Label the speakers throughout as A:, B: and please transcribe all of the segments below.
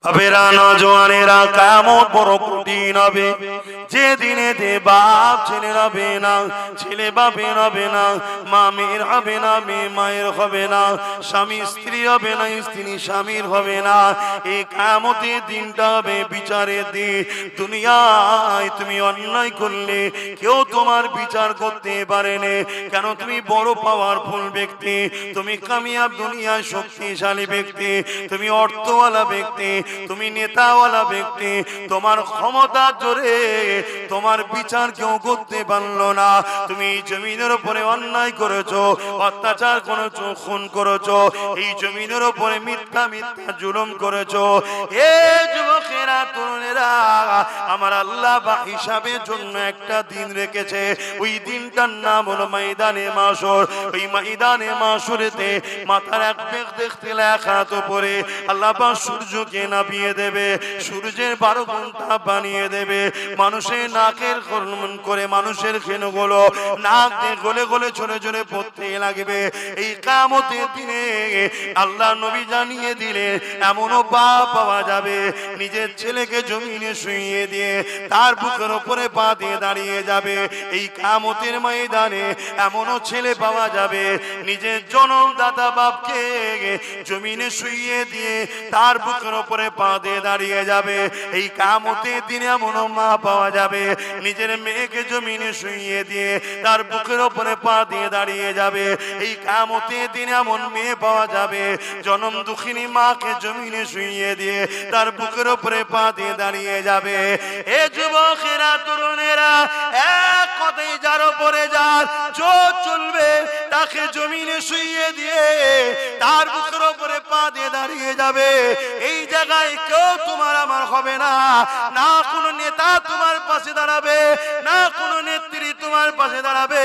A: বাপেরা নওজওয়ানেরা কিয়ামত বড় কঠিন হবে যে দিনেতে বাপ ছেলের হবে না, ছেলে বাপের হবে না, মা মেয়ের হবে না, মেয়ে মায়ের হবে না, স্বামী স্ত্রী হবে না, স্ত্রী স্বামীর হবে না। এই কিয়ামতের দিনটা হবে বিচারের দিন। দুনিয়ায় তুমি অন্যায় করলে কেউ তোমার বিচার করতে পারেনি, কেন তুমি বড় পাওয়ারফুল ব্যক্তি, তুমি কামিয়াব দুনিয়ায় শক্তিশালী ব্যক্তি, তুমি অর্থওয়ালা ব্যক্তি, তুমি নেতাওয়ালা ব্যক্তি, তোমার ক্ষমতা জোরে তোমার বিচার কেউ করতে পারলো না। তুমি জমিনের উপরে অন্যায় করেছো, অত্যাচার করেছো, খুন করেছো, এই জমিনের উপরে মিথ্যা মিথ্যা জুলুম করেছো। এ যুবকেরা তরুণেরা, আমার আল্লাহ বা হিসাবের জন্য একটা দিন রেখেছে। ওই দিনটার নাম হলো ময়দানে মাশর। ওই ময়দানে মাশরেতে মাথার এক বেগ দেখতে লেখাত উপরে আল্লাহ পাক সূর্যকে নামিয়ে দেবে, সূর্যের 12 ঘন্টা বানিয়ে দেবে। মানুষের নাকের করে মানুষের খেনগুলো নাক দিয়ে গলে গলে ঝরে ঝরে পড়তে লাগবে। এই কিয়ামতের দিনে আল্লাহ নবী জানিয়ে দিলেন এমনও বাপ পাওয়া যাবে নিজের ছেলেকে জমিনে শুইয়ে দিয়ে তার বুকের উপরে পা দিয়ে দাঁড়িয়ে যাবে। এই কিয়ামতের ময়দানে এমনও ছেলে পাওয়া যাবে নিজের জন্মদাতা বাপকে জমিনে শুইয়ে দিয়ে তার বুকের উপরে পা দিয়ে দাঁড়িয়ে যাবে। এই কিয়ামতের দিনে এমনও মা পাওয়া যাবে নিজের মেয়েকে জমিনে শুইয়ে দিয়ে তার বুকের উপরে পা দিয়ে দাঁড়িয়ে যাবে। এই কিয়ামতের দিনে এমন মেয়ে পাওয়া যাবে জনম দুঃখিনী মাকে জমিনে শুইয়ে দিয়ে তার বুকের উপরে পা দিয়ে দাঁড়িয়ে যাবে। এ যুবকেরা তরুণেরা, এক কথাই যার উপরে যার জোর চলবে তাকে জমিনে শুইয়ে দিয়ে তার বুকের উপরে পা দিয়ে দাঁড়িয়ে যাবে। এই জায়গায় কেউ তোমার আমার হবে না, না কোনো নেতা তোমার পাশে দাঁড়াবে, না কোনো নেত্রী তোমার পাশে দাঁড়াবে।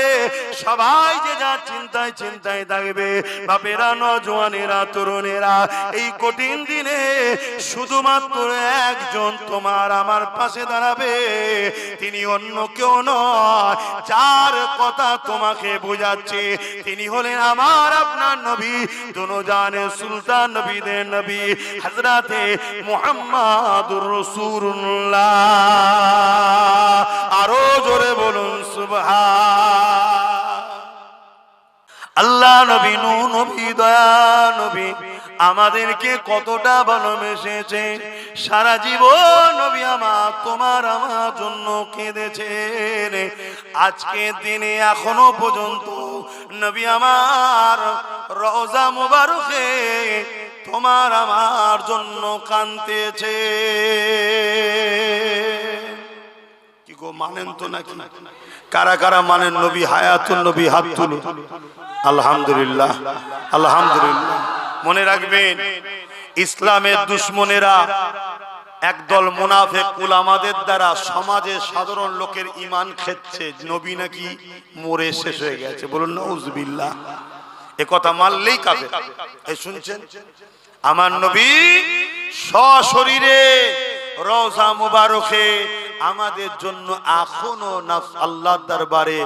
A: সবাই যে যার চিন্তায় চিন্তায় থাকবে। বাপেরা নওজওয়ানেরা তরুণেরা, এই কঠিন দিনে শুধুমাত্র একজন তোমার আমার পাশে দাঁড়াবে, তিনি অন্য কেউ নয়। যার কথা তোমাকে বোঝাচ্ছে তিনি হলেন আমার আপনার নবী, দুনিয়ার সুলতান নবীদের নবী হযরতে মুহাম্মাদুর রাসূলুল্লাহ। আরো জোরে বলুন সুবহান। আল্লাহ নবী, নূহ নবী, দয়া নবী আমাদেরকে কতটা ভালোবেসেছে। সারা জীবন নবী আমার তোমার আমার জন্য কেঁদেছেন। আজকের দিনে এখনো পর্যন্ত নবী আমার রওজা মুবারকে তোমার আমার জন্য কাঁদতেছে। কি গো, মানেন তো নাকি? কারা কারা মানেন নবী হায়াতুন নবী? হাত তুলুন। আলহামদুলিল্লাহ, আলহামদুলিল্লাহ। মনে রাখবেন, ইসলামের দুশমনেরা একদল মুনাফিক উলামাদের দ্বারা সমাজের সাধারণ লোকের ঈমান খেচ্ছে, নবী নাকি মরে শেষ হয়ে গেছে। বলুন নাউজুবিল্লাহ। এ কথা মানলেই কাফের। এই শুনছেন, আমার নবী সশরীরে রওজা মুবারকে আমাদের জন্য এখনো আল্লাহর দরবারে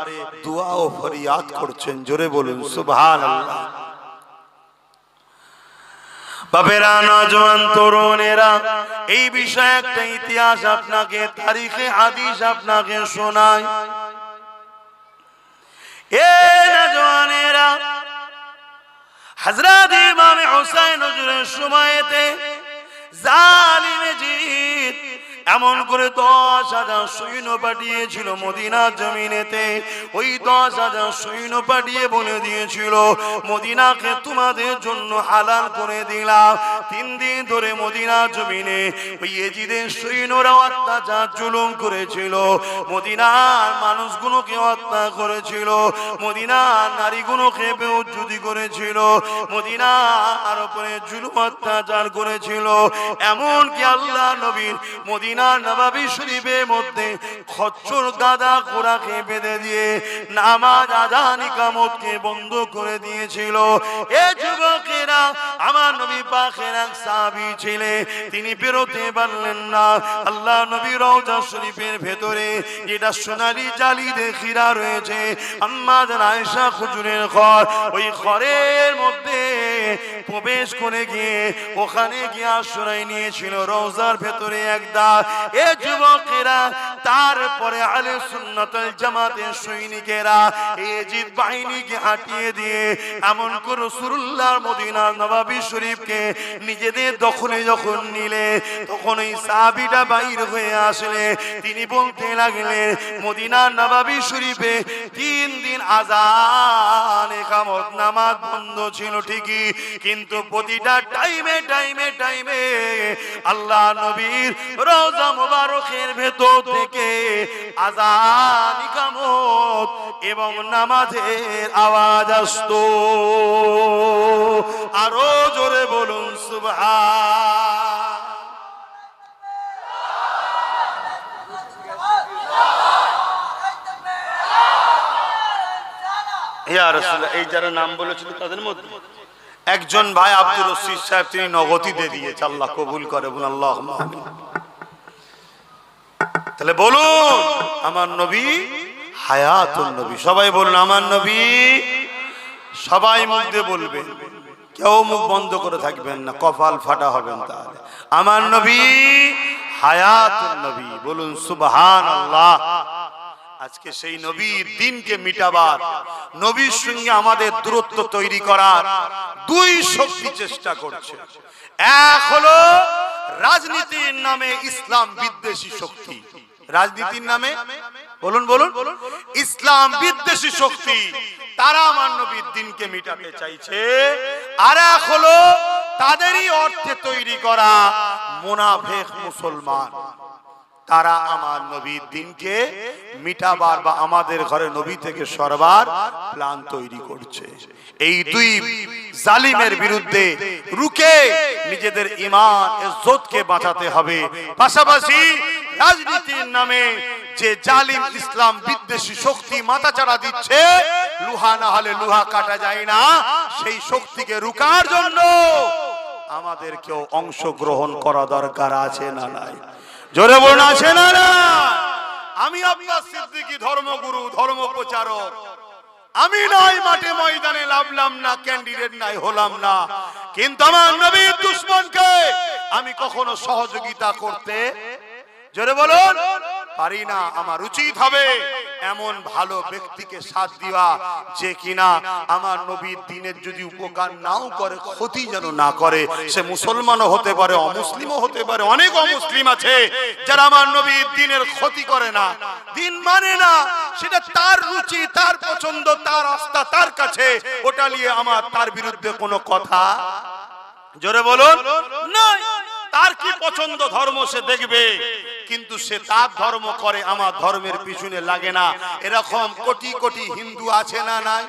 A: দোয়া ও ফরিয়াদ করছেন। জোরে বলুন সুবহানাল্লাহ। বাপেরা নওজওয়ান তরুণেরা, এই বিষয়ে একটা ইতিহাস আপনাকে, তারিখে হাদিস আপনাকে শোনাই। এ নওজওয়ানেরা, হযরত ইমাম হুসাইন হুজুরের সময়তে জালিম জিদ এমন করে 10,000 সৈন্য পাঠিয়েছিল মদিনা জমিনেতে। ওই 10,000 সৈন্য পাঠিয়ে বলে দিয়েছিল মদিনাকে তোমাদের জন্য হালাল করে দিলাম। 3 দিন ধরে মদিনা জমিনে ওই ইয়েজিদের সৈন্যরা অত্যাচার জুলুম করেছিল, মদিনার মানুষগুলোকে হত্যা করেছিল, মদিনার নারীগুলোকে বেইজ্জতি করেছিল, মদিনার উপরে জুলুম অত্যাচার করেছিল। এমনকি আল্লাহ নবীর মদিনা নববী শরীফের মধ্যে খচ্চর গাদা ঘোড়াকে বেঁধে দিয়ে নামাজ আযান ইকামতকে বন্ধ করে দিয়েছিল। এ যুবকেরা, আমার নবী পাকের এক সাহাবী ছিলেন, তিনি বেরোতে পারলেন না। আল্লাহ নবী রওজা শরীফের ভেতরে যেটা সোনালী জালি দিয়ে ঘেরা রয়েছে, আম্মা জান আয়েশা হুজুরের ঘর, ওই ঘরের মধ্যে প্রবেশ করে গিয়ে ওখানে গিয়ে আশ্রয় নিয়েছিল রওজার ভেতরে একদা। এ যুবকেরা, তারপরে আহলে সুন্নাত ওয়াল জামাতের সৈনিকেরা ইয়াজিদ বাহিনীকে হাঁটিয়ে দিয়ে এমন করে রাসূলুল্লাহর মদিনার নববী শরীফকে নিজেদের দখলে যখন নিলে, তখন ওই সাহাবীটা বাইর হয়ে আসলে তিনি বলতে লাগলেন, মদিনার নববী শরীফে 3 দিন আযান ইকামত নামাজ বন্ধ ছিল ঠিকই, কিন্তু প্রতিটা টাইমে আল্লাহ নবীর রওজা মুবারকের ভেতর থেকে আযান ইকামত এবং নামাজের আওয়াজ আসতো। আরো জোরে বলুন সুবহান। ইয়া রাসূলুল্লাহ, এই যারা নাম বলেছিল তাদের মধ্যে একজন ভাই আব্দুর রশিদ সাহেব, তিনি নগদি দিয়ে দিয়েছে, আল্লাহ কবুল করে, বলুন আল্লাহুম্মা আমিন। তাহলে বলুন আমার নবী হায়াতুন নবী, সবাই বলুন আমার নবী। সবাই মুখ দিয়ে বলবেন, কেউ মুখ বন্ধ করে থাকবেন না, কপাল ফাটা হবেন তাহলে। আমার নবী হায়াতুন নবী, বলুন সুবহানাল্লাহ। আজকে সেই নবীর দিনকে মিটাবার, নবীর সঙ্গে আমাদের দূরত্ব তৈরি করার 2 শক্তি চেষ্টা করছে। এক হলো রাজনীতির নামে ইসলাম বিদ্বেষী শক্তি, রাজনীতির নামে বলুন ইসলাম বিদ্বেষী শক্তি, তারা আমার নবীর দিনকে মিটাতে চাইছে। আর এক হলো তাদেরই অর্থে তৈরি করা মুনাফিক মুসলমান, তারা আমার নবীর দিনকে মিটাবার বা আমাদের ঘরে নবী থেকে সরবার প্ল্যান তৈরি করছে। এই 2 জালিমের বিরুদ্ধে রুখে নিজেদের ঈমান ইজ্জতকে বাঁচাতে হবে। পাশাপাশি রাজনীতির নামে যে জালিম ইসলাম বিদ্বেষী শক্তি মাথাচাড়া দিচ্ছে, লোহা না হলে লোহা কাটা যায় না, সেই শক্তিকে রুখার জন্য আমাদেরকেও অংশগ্রহণ করা দরকার আছে না নাই? জোরে বলুন আছে না না? আমি আব্বাস সিদ্দিকী ধর্মগুরু, ধর্ম প্রচারক, আমি নাই মাঠে ময়দানে লাভলাম না, ক্যান্ডিডেট নাই হলাম না, কিন্তু আমার নবীর দুশমনকে আমি কখনো সহযোগিতা করতে, জোরে বলুন, পারি না। আমার উচিত হবে এমন ভালো ব্যক্তিকে সাথ দেওয়া যে কিনা আমার নবীর দিনের যদি উপকার নাও করে, ক্ষতি যেন না করে। সে মুসলমানও হতে পারে, অমুসলিমও হতে পারে। অনেক অমুসলিম আছে যারা আমার নবীর দিনের ক্ষতি করে না, দিন মানে না, সেটা তার রুচি, তার পছন্দ, তার আস্থা তার কাছে, ওটা নিয়ে আমার তার বিরুদ্ধে কোনো কথা, জোরে বলুন, নয়। তার কি পছন্দ ধর্ম সে দেখবে, কিন্তু সে তার ধর্ম করে, আমার ধর্মের পিছনে লাগে না। এরকম কোটি কোটি হিন্দু আছে না নাই?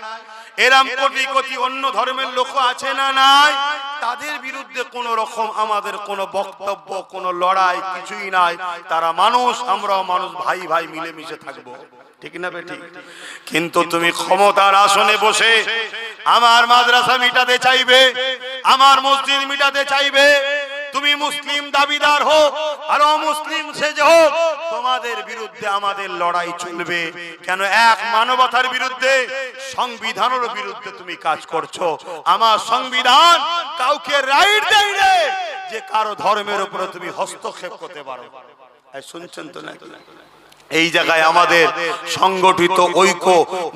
A: এরকম কোটি কোটি অন্য ধর্মের লোক আছে না নাই? তাদের বিরুদ্ধে কোন রকম আমাদের কোনো বক্তব্য, কোনো লড়াই কিছুই নাই। তারা মানুষ, আমরাও মানুষ, ভাই ভাই মিলেমিশে থাকবো, ঠিক না বেটি? কিন্তু তুমি ক্ষমতার আসনে বসে আমার মাদ্রাসা মিটাতে চাইবে, আমার মসজিদ মিটাতে চাইবে, তুমি মুসলিম দাবিদার হো আর অমুসলিম সেজে হোক, তোমাদের বিরুদ্ধে আমাদের লড়াই চলবে। কেন? এক মানবতার বিরুদ্ধে, সংবিধানের বিরুদ্ধে তুমি কাজ করছো। আমার সংবিধান কাউকে রাইট দেয় না যে কারো ধর্মের উপরে তুমি হস্তক্ষেপ করতে পারো। শুনছেন তো নাকি? এই জায়গায় আমাদের সংগঠিত ঐক্য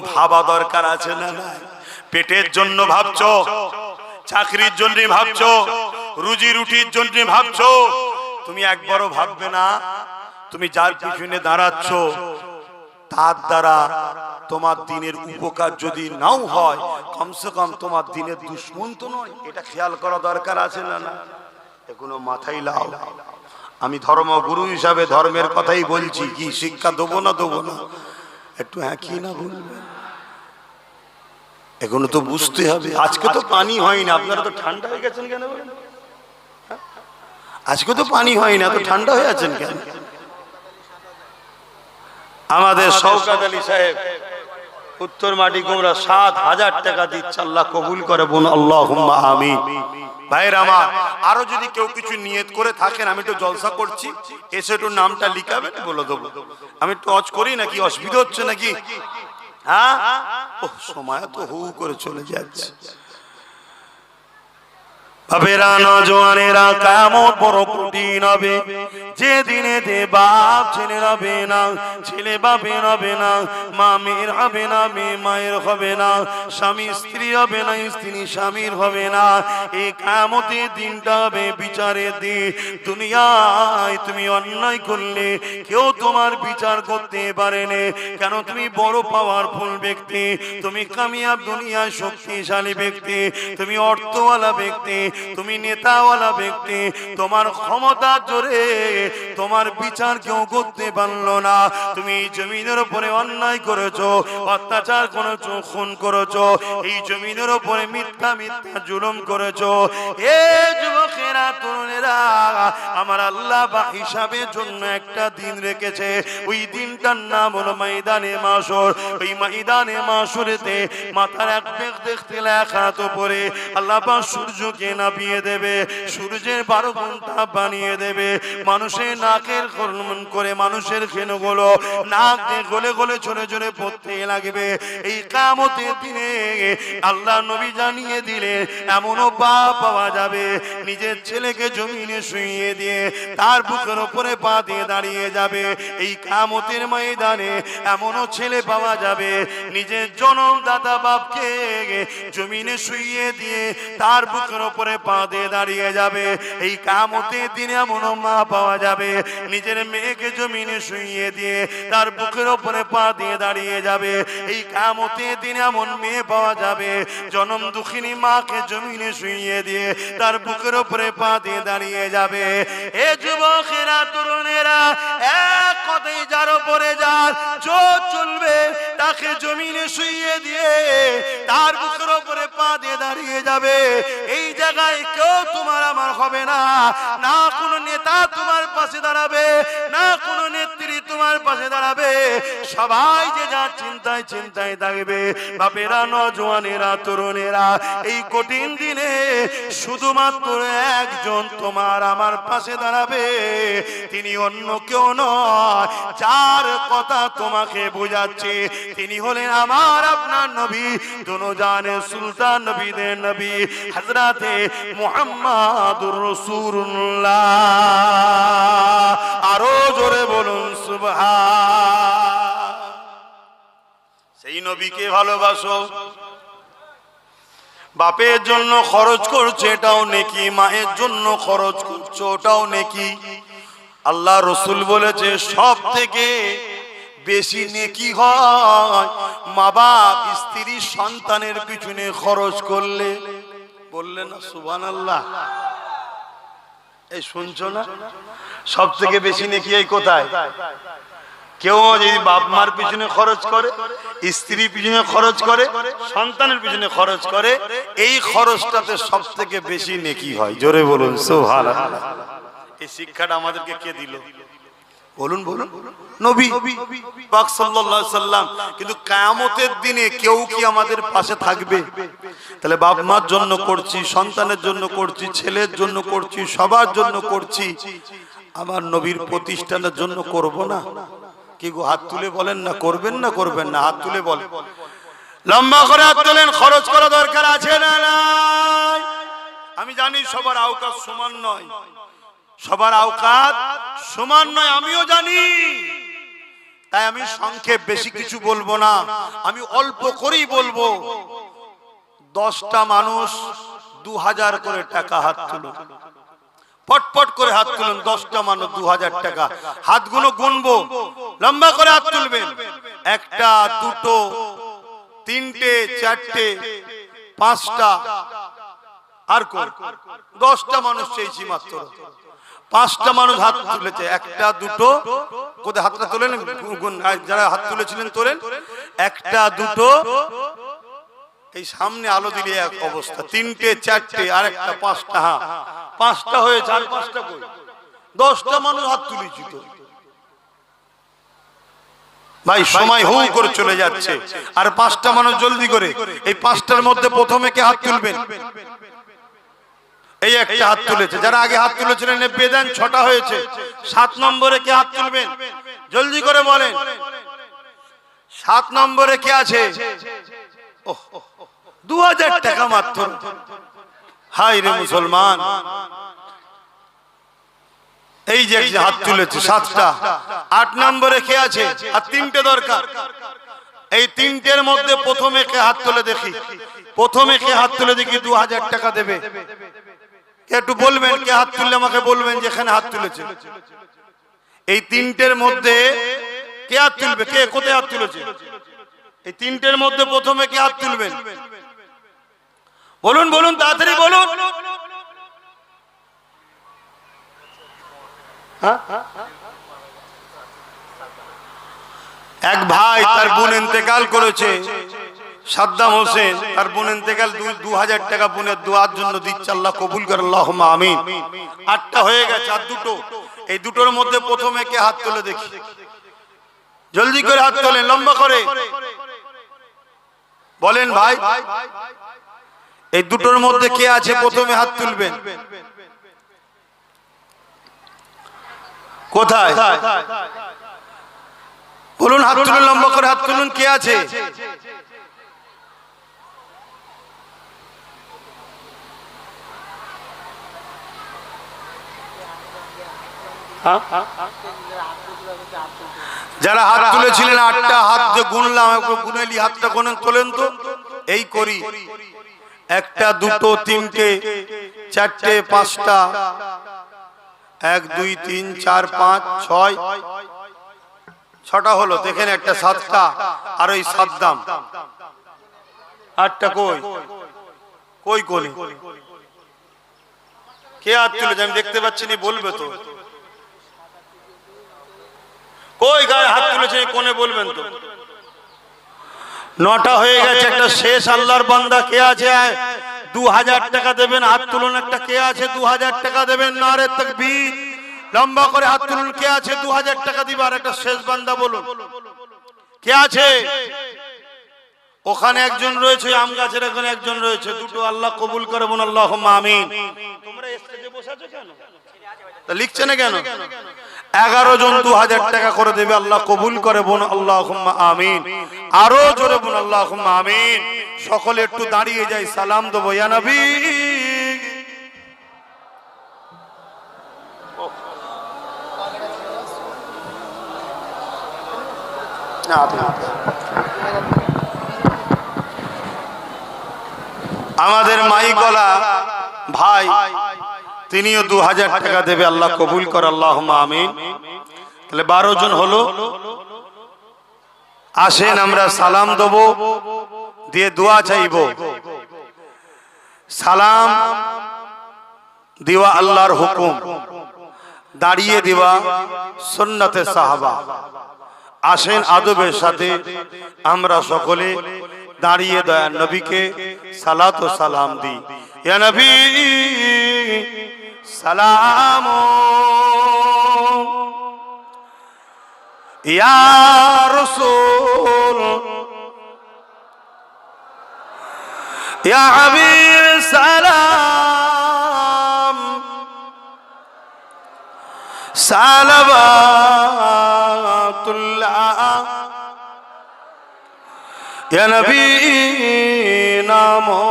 A: ভাবা দরকার আছে না নাই? পেটের জন্য ভাবছো, চাকরির জন্য ভাবছো, রুজি রুটির জন্য ভাবছো, তুমি একবারও ভাববে না তুমি যার পিছনে দাঁড়াচ্ছ তার দ্বারা তোমার দিনের উপকার যদি নাও হয়, কমসে কম তোমার দিনের দুশ্মন তো নয়। এটা খেয়াল করা দরকার আছে না না? এগুলো মাথায় লাও। আমি ধর্মগুরু হিসাবে ধর্মের কথাই বলছি, কি শিক্ষা দেবো না দেবো না একটু হ্যাঁ কি না বলবেন? এগুলো তো বুঝতে হবে। আজকে তো পানি হয় না, আপনারা তো ঠান্ডা হয়ে গেছেন কেন বলেন? আজকে তো পানি হয় না, তো ঠান্ডা হয়ে আছেন কেন? আমাদের শওকত আলী সাহেব উত্তর মাটি কুমড়া ৭,০০০ টাকা দিচ্ছে, আল্লাহ কবুল করে, বোন আল্লাহুম্মা আমিন। ভাইয়ের আমার, আরো যদি কেউ কিছু নিয়ত করে থাকেন, আমি তো জলসা করছি, এসে একটু নামটা লিখাবেন, বলে দেবো। আমি টচ করি নাকি, অসুবিধা হচ্ছে নাকি? হ্যাঁ, সময় তো হু করে চলে যাচ্ছে। বাপেরা নজওয়ানেরা কিয়ামত বড় কঠিন হবে যে দিনে দে বাপ ছেলে হবে না, ছেলে বাপের হবে না, মা মেয়ের হবে না, মেয়ে মায়ের হবে না, স্বামী স্ত্রী হবে না, স্ত্রী স্বামীর হবে না। এই কিয়ামতের দিনটা হবে বিচারের দিন। দুনিয়ায় তুমি অন্যায় করলে কেউ তোমার বিচার করতে পারেনি, কেন তুমি বড় পাওয়ারফুল ব্যক্তি, তুমি কামিয়াব দুনিয়ায় শক্তিশালী ব্যক্তি, তুমি অর্থওয়ালা ব্যক্তি, তুমি নেতাওয়ালা ব্যক্তি, তোমার ক্ষমতা জোরে তোমার বিচার কেউ করতে পারলো না। তুমি জমিনের উপরে অন্যায় করেছো, অত্যাচার করেছো, খুন করেছো, এই জমিনের উপরে মিথ্যা মিথ্যা জুলুম করেছো। এ যুবকেরা তরুণেরা, আমার আল্লাহ বা হিসাবের জন্য একটা দিন রেখেছে, ওই দিনটার নাম হলো ময়দানে মাশর। ওই ময়দানে মাশরেতে মাথার এক বেগ দেখতে লেখা তো পরে আল্লাহ পাক সূর্যকে নামিয়ে দেবে, সূর্যের 12 ঘন্টা বানিয়ে দেবে, মানুষের নাকের কর্মন করে মানুষের খেনগুলো নাক দিয়ে গলে গলে চলে চলে পড়তে লাগবে। এই কিয়ামতের দিনে আল্লাহ নবী জানিয়ে দিলে এমনও বাপ পাওয়া যাবে নিজের ছেলেকে জমিনে শুইয়ে দিয়ে তার বুকের উপরে পা দিয়ে দাঁড়িয়ে যাবে। এই কিয়ামতের ময়দানে এমনও ছেলে পাওয়া যাবে নিজের জন্মদাতা বাপকে জমিনে শুইয়ে দিয়ে তার বুকের উপরে পা দিয়ে দাঁড়িয়ে যাবে। এই কিয়ামতের দিনে এমনও মা পাওয়া যাবে নিজের মেয়েকে জমিনে শুইয়ে দিয়ে তার বুকের উপরে পা দিয়ে দাঁড়িয়ে যাবে। এই কিয়ামতের দিনে এমন মেয়ে পাওয়া যাবে জনম দুঃখিনী মাকে জমিনে শুইয়ে দিয়ে তার বুকের উপরে পা দিয়ে দাঁড়িয়ে যাবে। এ যুবকেরা তরুণেরা, এক কথাই যার উপরে যার জোর চলবে তাকে জমিনে শুইয়ে দিয়ে তার বুকের উপরে পা দিয়ে দাঁড়িয়ে যাবে। এই জায়গায় কেউ তোমার আমার হবে না, না কোনো নেতা তোমার পাশে দাঁড়াবে, না কোনো নেত্রী তোমার পাশে দাঁড়াবে, সবাই যে যার চিন্তায় চিন্তায় থাকবে। বাপেরা নজওয়ানেরা তরুণেরা, এই কঠিন দিনে শুধুমাত্র একজন তোমার আমার পাশে দাঁড়াবে, তিনি অন্য কেউ নয়, যার কথা তোমাকে বোঝাচ্ছে তিনি হলেন আমার আপনার নবী, দুনিয়ার সুলতান নবীদের নবী হযরতে মুহাম্মাদুর রাসূলুল্লাহ। আরো জোরে বলুন সুবহান। সেই নবীকে ভালোবাসো, বাপের জন্য খরচ করছে এটাও নেকি, মায়ের জন্য খরচ করছো ওটাও নেকি। আল্লাহ রসুল বলেছে সব থেকে বেশি নেকি হয় মা বাপ স্ত্রী সন্তানের পিছনে খরচ করলে। বললেন না সুবহানাল্লাহ? এই শুনছো না? সব থেকে বেশি নেকি এই কোথায়? কেউ যদি বাপ মার পিছনে খরচ করে, স্ত্রী পিছনে খরচ করে, সন্তানের পিছনে খরচ করে, এই খরচটাতে সব থেকে বেশি নেকি হয়। জোরে বলুন সুবহানাল্লাহ। এই শিক্ষাটা আমাদেরকে কে দিল? বলুন বলুন। নবী পাক সাল্লাল্লাহু আলাইহি সাল্লাম। কিন্তু কিয়ামতের দিনে কেউ কি আমাদের পাশে থাকবে? তাহলে বাপ মার জন্য করছি, সন্তানের জন্য করছি, ছেলের জন্য করছি, সবার জন্য করছি, আমার নবীর প্রতিষ্ঠানের জন্য করব না? কি গো, হাত তুলে বলেন না, করবেন না করবেন না? হাত তুলে বলেন, লম্বা করে হাত তোলেন। খরচ করা দরকার আছে না নাই? আমি জানি সবার আওকাত সমান নয়, সবার আওকাত সমান নয়, আমিও জানি। তাই আমি সংক্ষেপ বেশি কিছু বলবো না, আমি অল্প করেই বলবো। 10টা মানুষ 2000 করে টাকা হাত তুলুন, পটপট করে হাত তুলুন। 10টা মানুষ 2000 টাকা। হাতগুলো গুনবো, লম্বা করে হাত তুলবেন। 1টা 2টো 3টে 4টে 5টা, আর কোন 10টা মানুষ চেয়েছি মাত্র। 5টা মানুষ হাত তুলেছে, 1টা 2টো, কোথায় হাতটা তোলেন? যারা হাত তুলেছিলেন তোলেন। 1টা 2টো, এই সামনে আলো দিলে এক অবস্থা। 3টে 4টে আর একটা 5টা। হ্যাঁ, 5টা হয়ে 4-5টা কই? 10টা মানুষ হাত তুলেছি তো ভাই। সময় হু করে চলে যাচ্ছে, আর 5টা মানুষ জলদি করে। এই 5টার মধ্যে প্রথমে কে হাত তুলবেন? এই একটা হাত তুলেছে। যারা আগে হাত তুলেছিলেন বেদান 6টা হয়েছে। 7 নম্বরে কে হাত তুলবেন? জলদি করে বলেন। 7 নম্বরে কে আছে? 2000 টাকা মাত্র। হাই রে মুসলমান, এই যে হাত তুলেছে 7টা, 8 নম্বরে কে আছে? আর 3টে দরকার। এই 3টের মধ্যে প্রথমে কে হাত তুলে দেখি, প্রথমে কে হাত তুলে দেখি 2000 টাকা দেবে। কে একটু বলবেন, কে হাত তুললে আমাকে বলবেন যেখানে হাত তুলেছে। এই 3টের মধ্যে কে হাত তুলবে? কে কোথায় হাত তুলেছে? এই 3টের মধ্যে প্রথমে কে হাত তুলবেন? বলুন বলুন, তাড়াতাড়ি বলুন। এক ভাই, তার বোন ইন্তেকাল করেছে, সাদ্দাম হোসেন, তার বোন ইন্তেকাল, 2000 টাকা বোনের দোয়ার জন্য দিচ্ছে। আল্লাহ কবুল করে, আল্লাহুম্মা আমিন। 8টা হয়ে গেছে, আর 2টো। এই 2টোর মধ্যে প্রথমে কে হাত তুলে দেখি, জলদি করে হাত তোলেন, লম্বা করে বলেন ভাই। এই 2টোর মধ্যে কে আছে প্রথমে হাত তুলবেন? কোথায় বলুন, হাত তুলুন, লম্বা করে হাত তুলুন, কে আছে? যারা হাত তুলেছিলেন 8টা হাত যে গুনলাম, গুনেলি হাতটা গোনেন, তোলেন তো। এই করি 1টা 2টো 3টে 4টে 5টা, 1 2 3 4 5 6, 6টা হলো। দেখেন একটা 7টা, আর ওই সাদ্দাম 8টা। কই কই কোনে কে হাত তুলেছে? আমি দেখতে পাচ্ছি না, বলবে তো। কই গায়ে হাত তুলেছে কোনে, বলবেন তো। 9টা হয়ে গেছে, একটা শেষ আল্লাহর বান্দা কে আছে? 2000 টাকা দেবেন, হাত তুলুন। একটা কে আছে 2000 টাকা দেবেন? নারে তাকবীর, লম্বা করে হাত তুলুন। কে আছে 2000 টাকা দিবার? একটা শেষ বান্দা বলুন, কে আছে? ওখানে একজন রয়েছে, আম গাছের ওখানে একজন রয়েছে। 2টো আল্লাহ কবুল করে, বোন আল্লাহুম্মা আমিন। তোমরা স্টেজে বসে আছো কেন? তা লিখছে না কেন? 11 জন 2000 টাকা করে দেবে, আল্লাহ কবুল করে, বোন আল্লাহুম্মা আমিন। আরো জোরে বোন আল্লাহুম্মা আমিন। সকলে একটু দাঁড়িয়ে যাই, সালাম দেবো। ইয়া নবী, আমাদের মাইকলা ভাই, তিনিও 2000 টাকা দেবে, আল্লাহ কবুল করে, আল্লাহুম্মা আমিন। তাহলে 12 জন হলো। আসেন আমরা সালাম দেব, দিয়ে দোয়া চাইব। সালাম দেওয়া আল্লাহর হুকুম, দাঁড়িয়ে দেওয়া সুন্নতে সাহাবা। আসেন আদবের সাথে আমরা সকলে দাঁড়িয়ে দয়ার নবীকে সালাত ও সালাম দিই। ইয়া নবী সালাম, ইয়া রাসূল, ইয়া হাবিব সালাম, সালাওয়াতুল্লাহ, ইয়া নবী নামো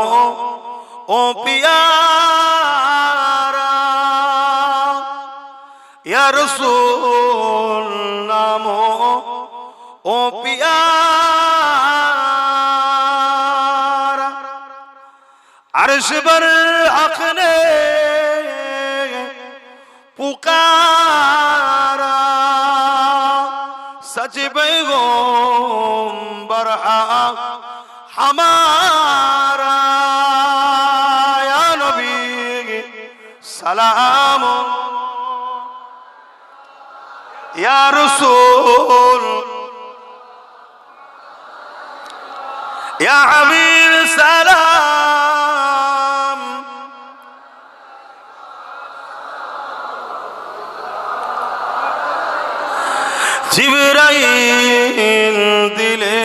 A: ও পিয়ারা, ইয়া রাসূল নামো ও পিয়ারা। अर्श पर हक ने पुकारा, सच पैगंबर हमारा। या नबी सलाम, या रसूल, या हबीब सलाम। जिब्राइल दिले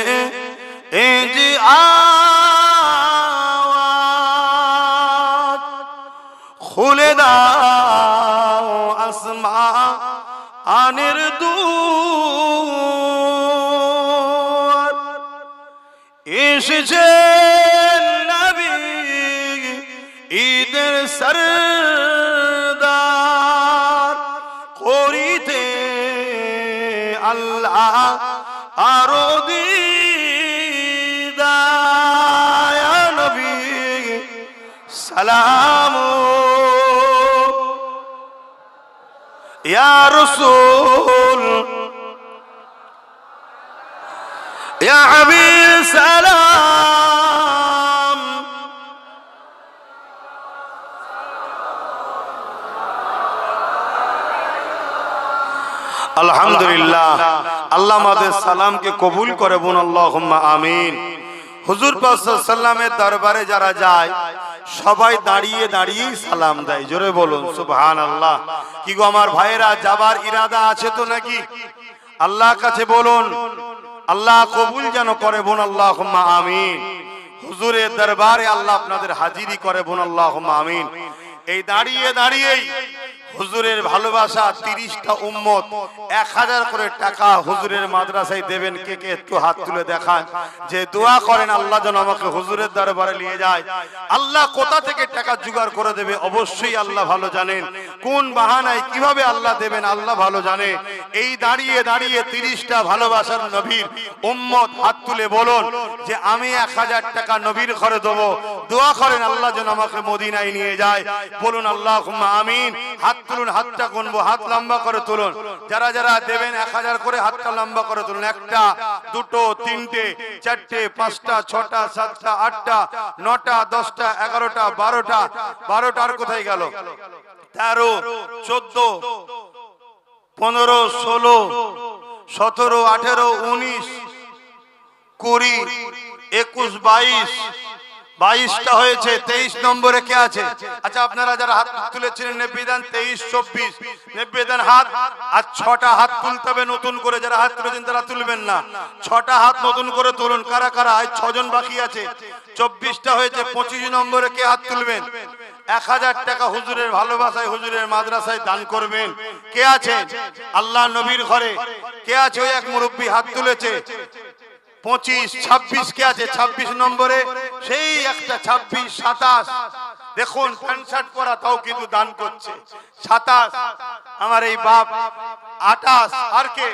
A: इंज आवाज, खुले दाओ আসমানের দুয়ার। এসেছেন নবী ঈদের সরদার করিতে আল্লাহ আরো দিদার নবী সালাম ইয়া রাসূল ইয়া হাবিব সালাম আলহামদুলিল্লাহ আল্লাহ আমাদের সালামকে কবুল করে বলুন আল্লাহুম্মা আমিন। হুজুর পাক সাল্লাল্লাহু আলাইহি ওয়াসাল্লামের দরবারে যারা যায় সবাই দাঁড়িয়ে দাঁড়িয়ে সালাম দেয়, জোরে বলুন সুবহানাল্লাহ। কি গো আমার ভাইরা, যাবার ইরাদা আছে তো নাকি? আল্লাহর কাছে বলুন আল্লাহ কবুল যেন করে বলুন আল্লাহুম্মা আমিন। হুজুরের দরবারে আল্লাহ আপনাদের হাজিরি করে বলুন আল্লাহুম্মা আমিন। এই দাঁড়িয়ে দাঁড়িয়েই হুজুরের ভালোবাসা 30টা উম্মত 1000 করে টাকা হুজুরের মাদ্রাসায় দেবেন। কে কে একটু হাত তুলে দেখান যে দোয়া করেন আল্লাহ যেন আমাকে হুজুরের দরবারে নিয়ে যায়। আল্লাহ কোথা থেকে টাকা জোগাড় করে দেবে অবশ্যই আল্লাহ ভালো জানেন, কোন বাহানায় কিভাবে আল্লাহ দেবেন আল্লাহ ভালো জানে। এই দাঁড়িয়ে দাঁড়িয়ে 30টা ভালোবাসার নবীর উম্মত হাত তুলে বলুন যে আমি 1000 টাকা নবীর ঘরে দেবো, দোয়া করেন আল্লাহ যেন আমাকে মদিনায় নিয়ে যায়। বলুন আল্লাহুম্মা আমিন। হাত তুলুন, হাতটা গুনবো, হাত লম্বা করে তুলুন। যারা যারা দেবেন 1000 করে হাতটা লম্বা করে তুলুন। 1টা 2টো 3টে 4টে 5টা 6টা 7টা 8টা 9টা 10টা 11টা 12টা 12টার কোথায় গেল? 13 14 15 16 17 18 19 20 21 22 22টা হয়েছে। 23 নম্বরে কে আছে? আচ্ছা আপনারা যারা হাত তুলেছিলেন নেবেদান 23 24 নেবেদান হাত, আর 6টা হাত তুলতে হবে নতুন করে। যারা হাত তুলেছেন তারা তুলবেন না, 6টা হাত নতুন করে তুলুন। কারা কারা? আজ 6 জন বাকি আছে। 24টা হয়েছে। 25 নম্বরে কে হাত তুলবেন? 1000 টাকা হুজুরের ভালোবাসায় হুজুরের মাদ্রাসায় দান করবেন। কে আছে আল্লাহ নবীর ঘরে? কে আছে? ওই এক মুরব্বী হাত তুলেছে। 25 26 কে আছে? 26 নম্বরে সেই একটা 26 27 দেখুন প্যান্ট শার্ট পরা তাও কিন্তু দান করছে। 27 আমার এই বাপ। 28 আর কে?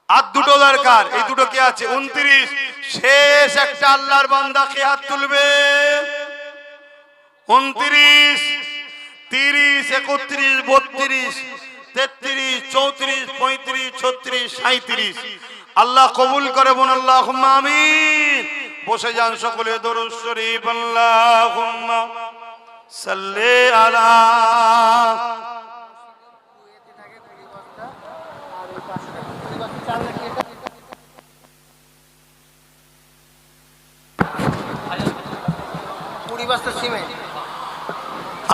A: আর দুটো দরকার, এই দুটো কে আছে? 29 শেষ একটা আল্লাহর বান্দা কে হাত তুলবে? 29 30 31 32 33 34 35 36 37 আল্লাহ কবুল করে বলুন আল্লাহুম্মা আমিন। বসে যান সকলে দরুদ শরীফ আল্লাহুম্মা সাল্লি আলা।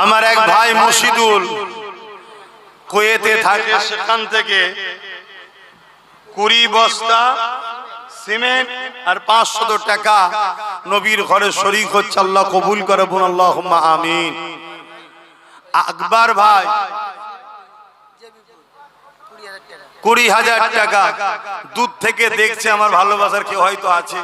A: আমার এক ভাই মসজিদুল কুয়েতে থাকে, সেখান থেকে 20 বস্তা সিমেন্ট আর 500 টাকা নবীর ঘরে শরীক হচ্ছে। আল্লাহ কবুল করে বলুন আল্লাহুম্মা আমিন। আকবর ভাই 20,000 টাকা দূর থেকে দেখছে, আমার ভালোবাসার কেউ হয়তো আছে।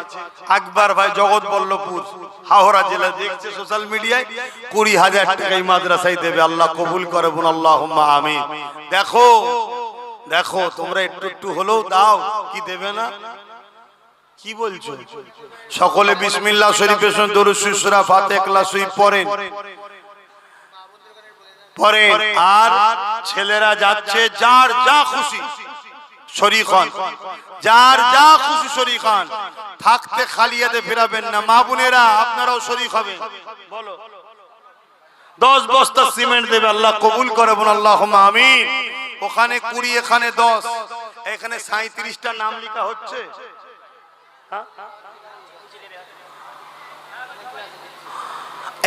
A: আকবর ভাই জগৎবল্লভপুর হাওড়া জেলা দেখছে সোশ্যাল মিডিয়ায়, 20,000 টাকা এই মাদ্রাসায় দেবে। আল্লাহ কবুল করে বলুন আল্লাহুম্মা আমিন। দেখো দেখো তোমরা একটু একটু হলেও দাও, কি দেবে না? কি বলছো? সকলে বিসমিল্লাহ শরীফের সঙ্গে দরুদ শরীফ সূরা ফাতিহা ইখলাস শরীফ পড়েন পড়েন। আর ছেলেরা যাচ্ছে যার যা খুশি শরীক হন, যার যা খুশি শরীক হন, থাকতে খালি হাতে ফেরাবেন না। মা বোনেরা আপনারাও শরীক হবেন। বলো 10 বস্তা সিমেন্ট দেবে। আল্লাহ কবুল করে বলুন আল্লাহুম্মা আমিন। ওখানে 20 এখানে 10, এখানে 37টা নাম লেখা হচ্ছে।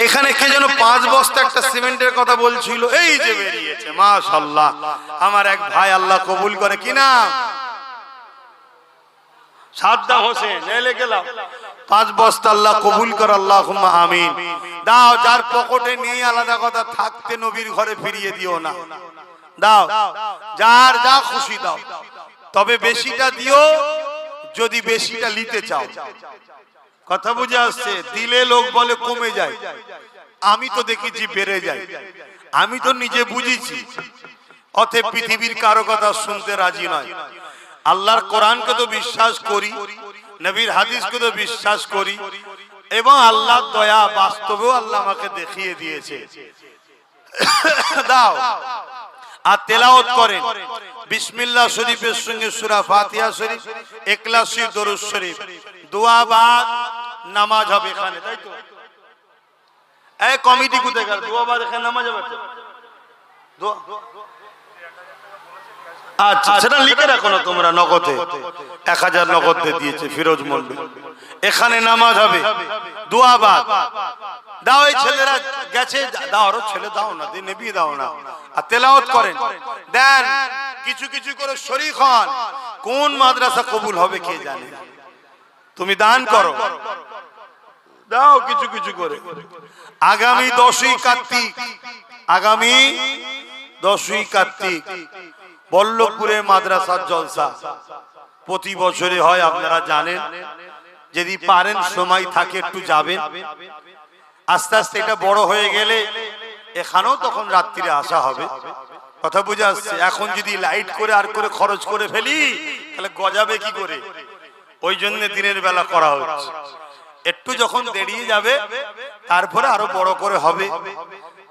A: এখানে কে যেন 5 বস্তা একটা সিমেন্টের কথা বলছিল, এই যে বেরিয়েছে মাশাআল্লাহ। আমার এক ভাই আল্লাহ কবুল করে, কি নাম? সাদ্দাম হোসেন। এলে গেলাম 5 বস্তা আল্লাহ কবুল করে আল্লাহুম্মা আমিন। দাও, যার পকেটে নিয়ে আলাদা কথা, থাকতে নবীর ঘরে ফিরিয়ে দিও না। দাও, যার যা খুশি দাও, তবে বেশিটা দিও যদি বেশিটা নিতে চাও। কথা বুঝে আসছে? দিলে লোক বলে কমে যায়, আমি তো দেখেছি বেড়ে যায়, আমি তো নিজে বুঝেছি। অতএব পৃথিবীর কারো কথা শুনতে রাজি নয়। আল্লাহর কোরআনকে তো বিশ্বাস করি, নবীর হাদিসকে তো বিশ্বাস করি, এবং আল্লাহর দয়া বাস্তবেও আল্লাহ আমাকে দেখিয়ে দিয়েছে। দাও আর তেলাওয়াত করেন বিসমিল্লাহ শরীফের সঙ্গে সূরা ফাতিহা শরীফ, ইখলাস শরীফ, দরুদ শরীফ, দোয়া বাদ নামাজ হবে এখানে, তাই তো? এই কমিটি কোথায় গেল? দোয়া বাদ এখানে নামাজ হবে তো? দোয়া আচ্ছা, সেটা লিখে রাখো না তোমরা। নগদে 1000 নগদে দিয়েছে ফিরোজ মন্ডল। এখানে নামাজ হবে, দোয়া বাদ দাও। এই ছেলেরা গেছে, দাও আরো ছেলে দাও না, নেবি দাও না। আর তেলাওয়াত করেন, দেন কিছু কিছু করে শরীক হন। কোন মাদ্রাসা কবুল হবে কে জানে। তুমি দান করো, দাও কিছু কিছু করে। আগামী 10ই কার্তিক, আগামী 10ই কার্তিক বল্লভপুরে মাদ্রাসার জলসা প্রতি বছরে হয়, আপনারা জানেন। যদি পারেন সময় থাকে একটু যাবেন। আস্তে আস্তে এটা বড় হয়ে গেলে এখানেও তখন রাত্রিরে আসা হবে। কথা বুঝে আসছে? এখন যদি লাইট করে আর করে খরচ করে ফেলি তাহলে গজাবে কি করে? ওই জন্য দিনের বেলা করা হচ্ছে। একটু যখন দেরিয়ে যাবে তারপরে আরো বড় করে হবে,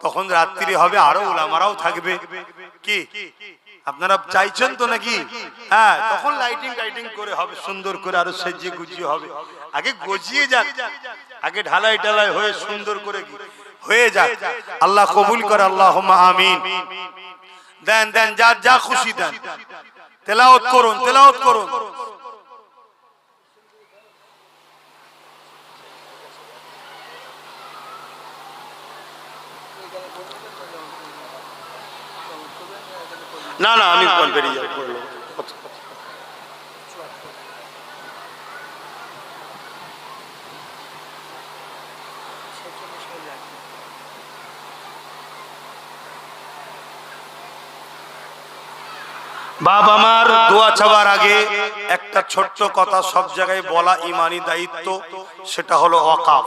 A: তখন রাত্রি হবে, আরো উলামারাও থাকবে। কি আপনারা চাইছেন তো নাকি? হ্যাঁ, তখন লাইটিং টাইটিং করে হবে, সুন্দর করে আরো সেজিয়ে গুজিয়ে হবে। আগে গজিয়ে যাক, আগে ঢালাই ঢালাই হয়ে সুন্দর করে হয়ে যাক। আল্লাহ কবুল করে, আল্লাহুম্মা আমিন। দেন দেন, যার যা খুশি দেন। তেলাওয়াত করুন, তেলাওয়াত করুন। না না, আমি বেরিয়ে যাবো। বাপ আমার, দোয়া চাওয়ার আগে একটা ছোট্ট কথা সব জায়গায় বলা ইমানি দায়িত্ব, সেটা হলো ওয়াকাফ।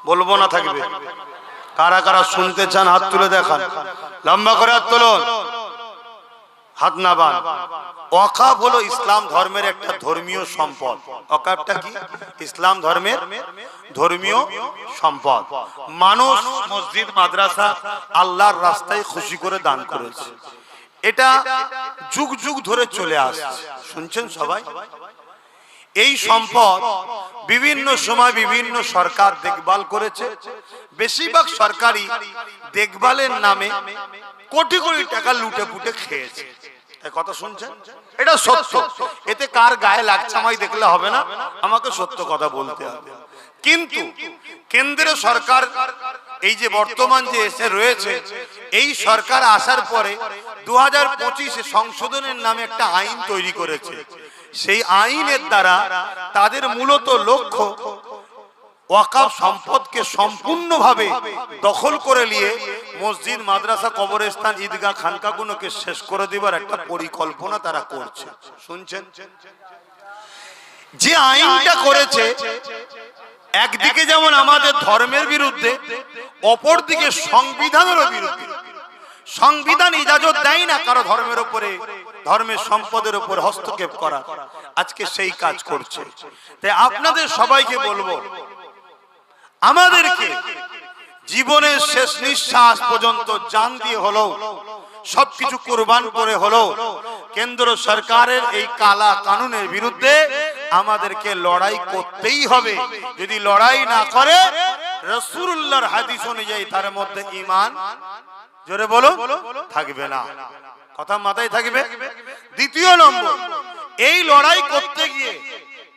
A: বলবো না থাকবে? কারা কারা শুনতে চান হাত তুলে দেখান, লম্বা করে হাত তুলুন, হাত না বান। ওয়াকাফ হলো ইসলাম ধর্মের একটা ধর্মীয় সম্পদ। ওয়াকাফটা কি? ইসলাম ধর্মের ধর্মীয় সম্পদ। মানুষ মসজিদ মাদ্রাসা আল্লাহর রাস্তায় খুশি করে দান করেছে। এটা যুগ যুগ ধরে চলে আসছে, শুনছেন সবাই। এই সম্পদ বিভিন্ন সময় বিভিন্ন সরকার দেখভাল করেছে। বেশিরভাগ সরকারি দেখভালের নামে কোটি কোটি টাকা লুটে পুটে খেয়েছে। কথা শুনছেন? এটা সত্য। এতে কার গায়ে লাগছে আমায় দেখলে হবে না, আমাকে সত্য কথা বলতে হবে। কিন্তু কেন্দ্রীয় সরকার এই যে বর্তমান যে এসে রয়েছে, এই সরকার আসার পরে 2025-এ সংশোধনের নামে একটা আইন তৈরি করেছে। সেই আইনের দ্বারা তাদের মূলত লক্ষ্য ওয়াকাফ সম্পদকে সম্পূর্ণভাবে দখল করে নিয়ে মসজিদ মাদ্রাসা কবরস্থান ঈদগাহ খানকাগুলোকে শেষ করে দেবার একটা পরিকল্পনা তারা করছে। শুনছেন? যে আইনটা করেছে একদিকে যেমন আমাদের ধর্মের বিরুদ্ধে, অপরদিকে সংবিধানেরও বিরুদ্ধে। সংবিধান ইজাজত দেয় না কারো ধর্মের উপরে, ধর্মের সম্পদের উপর হস্তক্ষেপ করা। আজকে সেই কাজ করছে। তাই আপনাদের সবাইকে বলবো, আমাদেরকে জীবনের শেষ নিঃশ্বাস পর্যন্ত জান দিয়ে হলো, সবকিছু কুরবান করে হলো কেন্দ্র সরকারের এই কালা কানুনের বিরুদ্ধে আমাদেরকে লড়াই করতেই হবে। যদি লড়াই না করে, রাসূলুল্লাহর হাদিস অনুযায়ী তার মধ্যে ঈমান, জোরে বলো, থাকবে না। কথা মাথায় থাকবে। দ্বিতীয় নম্বর, এই লড়াই করতে গিয়ে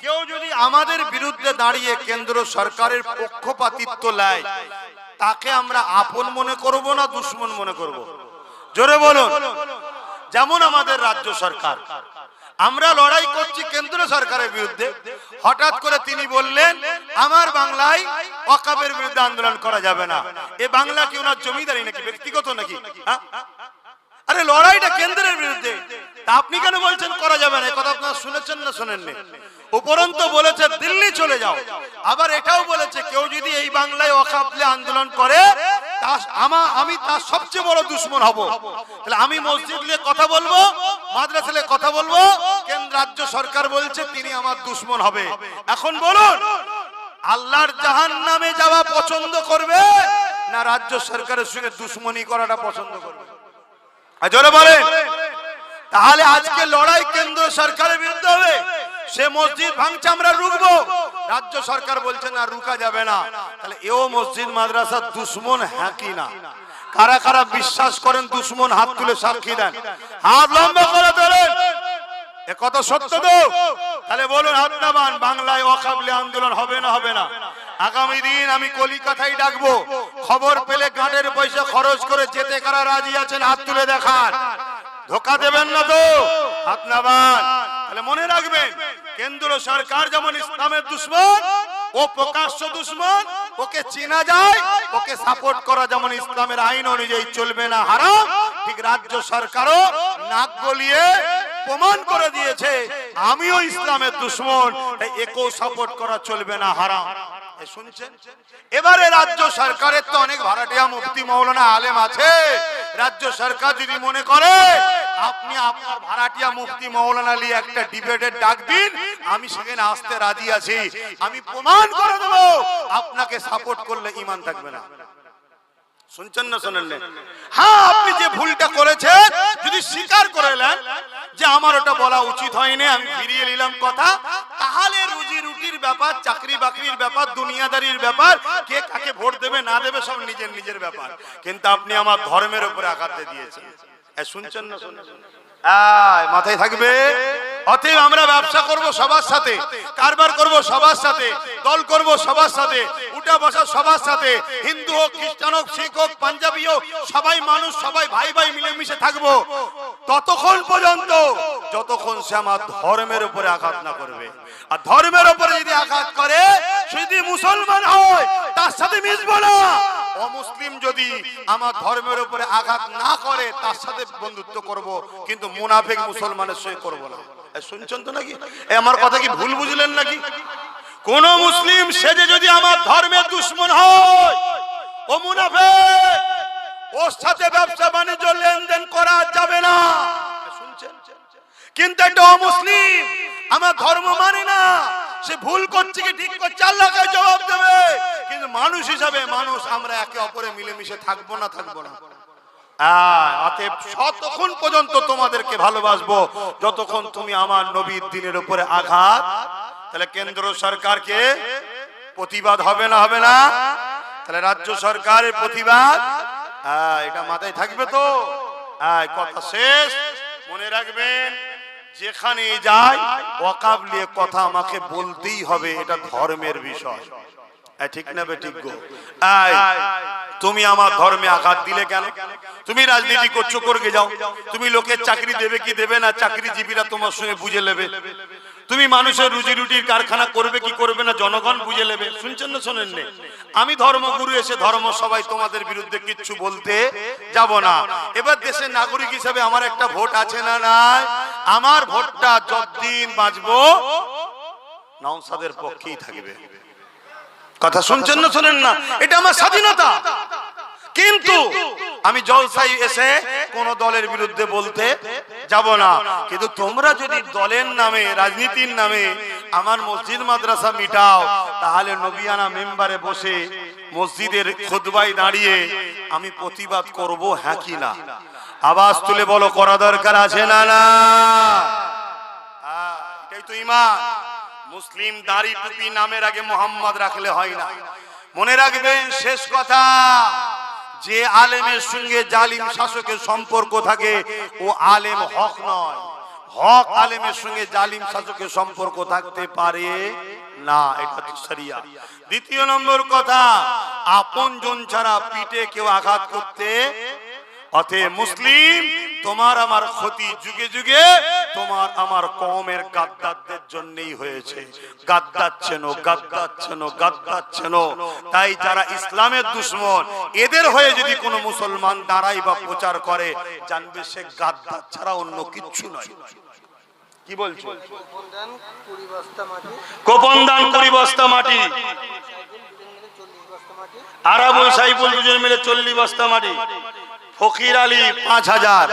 A: কেউ যদি আমাদের বিরুদ্ধে দাঁড়িয়ে কেন্দ্র সরকারের পক্ষপাতিত্ব নেয়, তাকে আমরা আপন মনে করব না দুশমন মনে করব? জোরে বলুন। যেমন আমাদের রাজ্য সরকার, আমরা লড়াই করছি কেন্দ্র সরকারের বিরুদ্ধে, হঠাৎ করে তিনি বললেন আমার বাংলায় ওয়াকাফের বিরুদ্ধে আন্দোলন করা যাবে না। এ বাংলা কি ওনার জমিদারি নাকি, ব্যক্তিগত নাকি? আরে লড়াইটা কেন্দ্রের বিরুদ্ধে, তা আপনি কেন বলছেন করা যাবে না? এই কথা আপনারা শুনেছেন না শুনেননি? উপরন্ত বলেছে দিল্লি চলে যাও, আবার এটাও বলেছে কেউ যদি এই বাংলায় ওয়াকফ আন্দোলন করে আমি তার সবচেয়ে বড় দুশমন হব। তাহলে আমি মসজিদ নিয়ে কথা বলবো, মাদ্রাসা নিয়ে কথা বলবো, কেন্দ্র রাজ্য সরকার বলছে তিনি আমার দুশমন হবে। এখন বলুন, আল্লাহর জাহান্নামে যাওয়া পছন্দ করবে না রাজ্য সরকারের সঙ্গে দুশমনি করাটা পছন্দ করবে? জোরে বলেন। তাহলে আজকে লড়াই কেন্দ্র সরকারের বিরুদ্ধে হবে। সে মসজিদ ভাঙছে আমরা রুখবো, রাজ্য সরকার বলছে না রুকা যাবে না। তাহলে এও মসজিদ মাদ্রাসার দুশমন হ্যাঁ কি না? কারা কারা বিশ্বাস করেন দুশমন? হাত তুলে সাক্ষী দেন, হাত লম্বা করে তোলেন। এ কথা সত্য তো? তাহলে বলুন হাত নামান, বাংলায় ওয়াকফ আন্দোলন হবে না হবে না? আগামী দিন আমি কলিকাতায় ডাকবো, খবর পেলে গাঁটের পয়সা খরচ করে যেতে কারা রাজি আছেন হাত তুলে দেখান। ধোকা দেবেন না তো? হাত নামান। তাহলে মনে রাখবেন, কেন্দ্র সরকার যেমন ইসলামের দুশমন, ও প্রকাশ্য দুশমন, ওকে চেনা যায়, ওকে সাপোর্ট করা যেমন ইসলামের আইন অনুযায়ী চলবে না, হারাম, ঠিক রাজ্য সরকারও নাক গলিয়ে প্রমাণ করে দিয়েছে আমিও ইসলামের দুশমন, তাই একেও সাপোর্ট করা চলবে না, হারাম। শুনছেন? এবারে রাজ্য সরকারের তো অনেক ভাড়াটিয়া মুফতি মাওলানা আলেম আছে। রাজ্য সরকার যদি মনে করে আপনি আপনার ভাড়াটিয়া মুফতি মাওলানা নিয়ে একটা ডিবেটের ডাক দিন, আমি সেখানে আসতে রাজি আছি, আমি প্রমাণ করে দেব আপনাকে সাপোর্ট করলে ঈমান থাকবে না। শুনছেন না শুনেন? হ্যাঁ, আপনি যে ভুলটা করেছেন যদি স্বীকার করে নেন যে আমার ওটা বলা উচিত হয়নি, আমি ফিরিয়ে নিলাম কথা, তাহলে রুজি রুটির ব্যাপার, চাকরি বাকরির ব্যাপার, দুনিয়াদারির ব্যাপার, কে কাকে ভোট দেবে না দেবে সব নিজের নিজের ব্যাপার। কিন্তু আপনি আমার ধর্মের উপরে আঘাত দিয়েছেন। শুনছেন না শুনেন? মাথায় থাকবে। অতএব আমরা ব্যবসা করব সবার সাথে, কারবার করব সবার সাথে, দল করব সবার সাথে, উঠা বসা সবার সাথে, হিন্দু হোক, খ্রিস্টান হোক, শিখ হোক, পাঞ্জাবি হোক, সবাই মানুষ, সবাই ভাই ভাই মিলেমিশে থাকবো ততক্ষণ পর্যন্ত যতক্ষণ সে আমার ধর্মের উপরে আঘাত না করবে। আর ধর্মের উপরে যদি আঘাত করে, যদি মুসলমান হয় তার সাথে মিশবো না। অমুসলিম যদি আমার ধর্মের উপরে আঘাত না করে তার সাথে বন্ধুত্ব করব, কিন্তু মুনাফিক মুসলমানের সঙ্গে করব না। শুনছেন তো নাকি? আমার কথা কি ভুল বুঝলেন নাকি? কোন মুসলিম সেজে যদি আমার ধর্মের দুশমন হয়, ও মুনাফিক, ওর সাথে ব্যবসা বাণিজ্য লেনদেন করা যাবে না। শুনছেন? কিন্তু একটা অমুসলিম আমার ধর্ম মানে না, সে ভুল করছে কি ঠিক করছে আল্লাহকে জবাব দেবে, কিন্তু মানুষ হিসাবে মানুষ আমরা একে অপরে মিলেমিশে থাকবো না থাকবো না। অতএব ততক্ষণ পর্যন্ত তোমাদেরকে ভালোবাসবো যতক্ষণ তুমি আমার নবীর দ্বীনের উপরে আঘাত। তাহলে কেন্দ্র সরকারকে প্রতিবাদ হবে না হবে না? তাহলে রাজ্য সরকারের প্রতিবাদ, এটা মাথায় থাকবে তো? কথা শেষ। মনে রাখবেন, যেখানে যাই ওয়াকফ নিয়ে কথা আমাকে বলতেই হবে, এটা ধর্মের বিষয়। ঠিক না বেঠিক গো? তুমি আমার ধর্মে আঘাত দিলে কেন? তুমি রাজনীতি করছো, করকে যাও। তুমি লোকের চাকরি দেবে কি দেবে না, চাকরিজীবীরা তোমার সঙ্গে বুঝে নেবে। তুমি মানুষের রুজি রুটির কারখানা করবে কি করবে না, জনগণ বুঝে নেবে। শুনছেন না শোনেন? আমি ধর্মগুরু এসে ধর্ম সবাই তোমাদের বিরুদ্ধে কিচ্ছু বলতে যাব না। এবার দেশের নাগরিক হিসাবে আমার একটা ভোট আছে না নাই? আমার ভোটটা যতদিন বাঁচবো নওশাদের পক্ষেই থাকবে। কথা শুনছেন না শোনেন না? এটা আমার স্বাধীনতা। কিন্তু আমি জলসায় এসে কোন দলের বিরুদ্ধে বলতে যাব না। কিন্তু তোমরা যদি দলের নামে, রাজনীতির নামে আমার মসজিদ মাদ্রাসা মিটাও, তাহলে নবিয়ানা মেম্বারে বসে মসজিদের খুতবায় দাঁড়িয়ে আমি প্রতিবাদ করব, হ্যাঁ কি না? আওয়াজ তুলে বলো, করা দরকার আছে না না? এটাই তো ঈমান। মুসলিম দাড়ি টুপি নামের আগে মোহাম্মদ রাখলে হয় না। মনে রাখবেন শেষ কথা, যে আলেমের সঙ্গে জালিম শাসকের সম্পর্ক থাকে ও আলেম হক নয়। হক আলেমের সঙ্গে জালিম শাসকের সম্পর্ক থাকতে পারে না, এটা হচ্ছে শরিয়া। দ্বিতীয় নম্বর কথা, আপনজন ছাড়া পিঠে কেউ আঘাত করতে, অতএব মুসলিম তোমার আমার ক্ষতি যুগে যুগে তোমার আমার কওমের গাদ্দারদের জন্যই হয়েছে। গাদ্দার চেনো, গাদ্দার চেনো, গাদ্দার চেনো। তাই যারা ইসলামের দুশমন এদের হয়ে যদি কোনো মুসলমান দাঁড়ায় বা প্রচার করে, জানবে সে গাদ্দার ছাড়া অন্য কিচ্ছু নয়। কি বলছো? গোপন দান 20 বস্তা মাটি, আরাবুল সাইফুল দুজন মিলে 40 বস্তা মাটি, ফকির আলী 5000